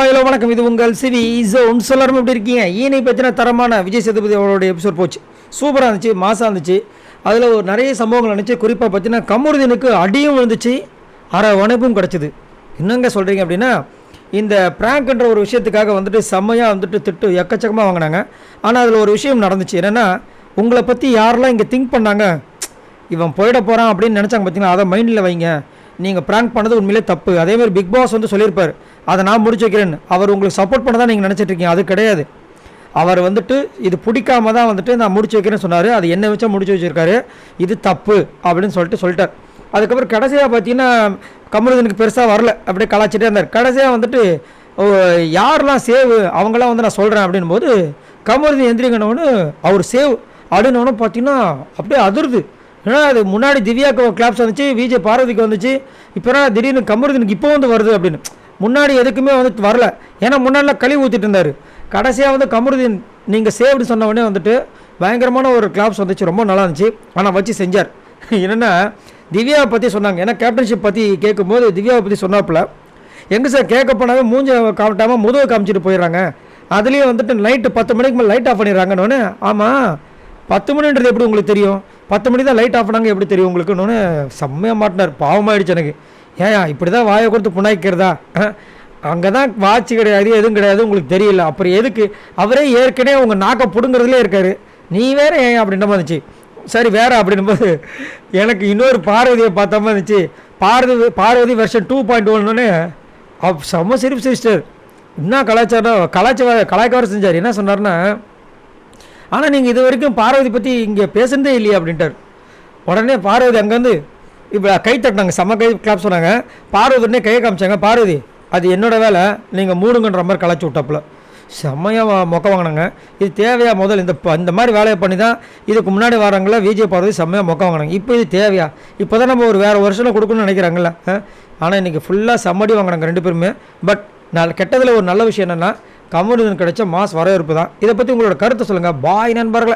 Hello வணக்கம். இது உங்கள் சிவி ஜோன். எல்லாரும் எப்படி இருக்கீங்க? ஈனை பற்றின தரமான விஜய் சேதுபதி அவரோட எபிசோட் போச்சு. சூப்பராக இருந்துச்சு, மாசாக இருந்துச்சு. அதில் ஒரு நிறைய சம்பவங்கள் இருந்துச்சு. குறிப்பாக பார்த்தீங்கன்னா கமருதீனுக்கு அடியும் விழுந்துச்சு, அரை வனைப்பும் கிடச்சிது. என்னங்க சொல்கிறீங்க அப்படின்னா, இந்த ப்ராங்க்ன்ற ஒரு விஷயத்துக்காக வந்துட்டு செம்மையாக வந்துட்டு திட்டு எக்கச்சக்கமாக வாங்கினாங்க. ஆனால் அதில் ஒரு விஷயம் நடந்துச்சு. என்னென்னா, உங்களை பற்றி யாரெல்லாம் இங்கே திங்க் பண்ணாங்க, இவன் போயிட போகிறான் அப்படின்னு நினச்சாங்க பார்த்தீங்கன்னா, அதை மைண்டில் வைங்க. நீங்கள் ப்ராங்க் பண்ணது உண்மையிலே தப்பு. அதேமாதிரி பிக் பாஸ் வந்து சொல்லியிருப்பார், அதை நான் முடிச்சு வைக்கிறேன்னு. அவர் உங்களுக்கு சப்போர்ட் பண்ண தான் நீங்கள் நினச்சிட்ருக்கீங்க. அது கிடையாது. அவர் வந்துட்டு இது பிடிக்காம தான் வந்துட்டு நான் முடிச்சு வைக்கிறேன்னு சொன்னார். அது என்ன வச்சா முடிச்சு வச்சுருக்காரு. இது தப்பு அப்படின்னு சொல்லிட்டார். அதுக்கப்புறம் கடைசியாக பார்த்தீங்கன்னா கமருதீனுக்கு பெருசாக வரல, அப்படியே கலாச்சிட்டே இருந்தார். கடைசியாக வந்துட்டு யாரெல்லாம் சேவ் அவங்களாம் வந்து நான் சொல்கிறேன் அப்படின் போது கமருதீன் எந்திரிக்கணும்னு அவர் சேவ் அப்படின்னோன்னு பார்த்தீங்கன்னா அப்படியே அதிருது. ஏன்னா அது முன்னாடி திவ்யாவுக்கு கிளாப்ஸ் வந்துச்சு, விஜய் பார்வதிக்கு வந்துச்சு. இப்போ திடீர்னு கமருதீனுக்கு இப்போ வந்து வருது அப்படின்னு. முன்னாடி எதுக்குமே வந்துட்டு வரல. ஏன்னா முன்னாடிலாம் கழுவி ஊற்றிட்டு இருந்தார். கடைசியாக வந்து கமருதீன் நீங்கள் சேவ்டு சொன்ன உடனே வந்துட்டு பயங்கரமான ஒரு கிளாப்ஸ் வந்துச்சு. ரொம்ப நல்லா இருந்துச்சு. ஆனால் வச்சு செஞ்சார். என்னென்னா திவ்யாவை பற்றி சொன்னாங்க. ஏன்னா கேப்டன்ஷிப் பற்றி கேட்கும்போது திவ்யாவை பற்றி சொன்னாப்புல, எங்கே சார் கேட்க போனாவே மூஞ்ச காமிட்டாமல் முதுவை காமிச்சிட்டு போயிடுறாங்க. அதுலேயே வந்துட்டு நைட்டு 10 மணிக்கு மேலே லைட் ஆஃப் பண்ணிடுறாங்கன்னு. ஆமாம், 10 மணின்றது எப்படி உங்களுக்கு தெரியும்? 10 மணி தான் லைட் ஆஃப் பண்ணாங்க எப்படி தெரியும் உங்களுக்குன்னு செம்மையாக மாட்டினார். பாவமாகிடுச்சு எனக்கு. ஏன் இப்படி தான் வாயை கொடுத்து புண்ணாக்கிறதா? அங்கே தான் வாட்சி கிடையாது, எதுவும் கிடையாது, உங்களுக்கு தெரியல. அப்புறம் எதுக்கு? அவரே ஏற்கனவே உங்கள் நாக்கை பிடுங்கிறதுலே இருக்கார், நீ வேற ஏன் அப்படின்ற மாதிரி இருந்துச்சு. சரி வேற அப்படின்னும் போது எனக்கு இன்னொரு பார்வதியை பார்த்த மாதிரி இருந்துச்சு. பார்வதி வெர்ஷன் 2.1 செம்ம சிரிப்பு சிஸ்டர். இன்னும் கலாச்சாரம் செஞ்சார். என்ன சொன்னார்னா, ஆனால் நீங்கள் இது வரைக்கும் பார்வதி பற்றி இங்கே பேசுனதே இல்லையா அப்படின்ட்டார். உடனே பார்வதி அங்கேருந்து இப்போ கை தட்டினாங்க, செம்ம கை கிளாப் சொன்னாங்க. பார்வதி உடனே கையை காமிச்சாங்க. பார்வதி அது என்னோடய வேலை, நீங்கள் மூடுங்கன்ற மாதிரி கலாச்சி விட்டாப்புல செம்மையாக மொக்க வாங்கினாங்க. இது தேவையா? முதல் இந்த மாதிரி வேலையை பண்ணி தான் இதுக்கு முன்னாடி வராங்களா விஜய் பார்வதி செம்மையாக மொக்க வாங்கினாங்க. இப்போ இது தேவையா? இப்போ தான் நம்ம ஒரு வேறு வருஷம் கொடுக்கணும்னு நினைக்கிறாங்களா? ஆனால் இன்றைக்கி ஃபுல்லாக செம்மடி வாங்கினாங்க ரெண்டு பேருமே. பட் கெட்டதில் ஒரு நல்ல விஷயம் என்னென்னா கமருதீன் கிடைச்ச மாஸ் வரவேற்பு தான். இதை பற்றி உங்களோட கருத்தை சொல்லுங்கள். பாய் நண்பர்களை.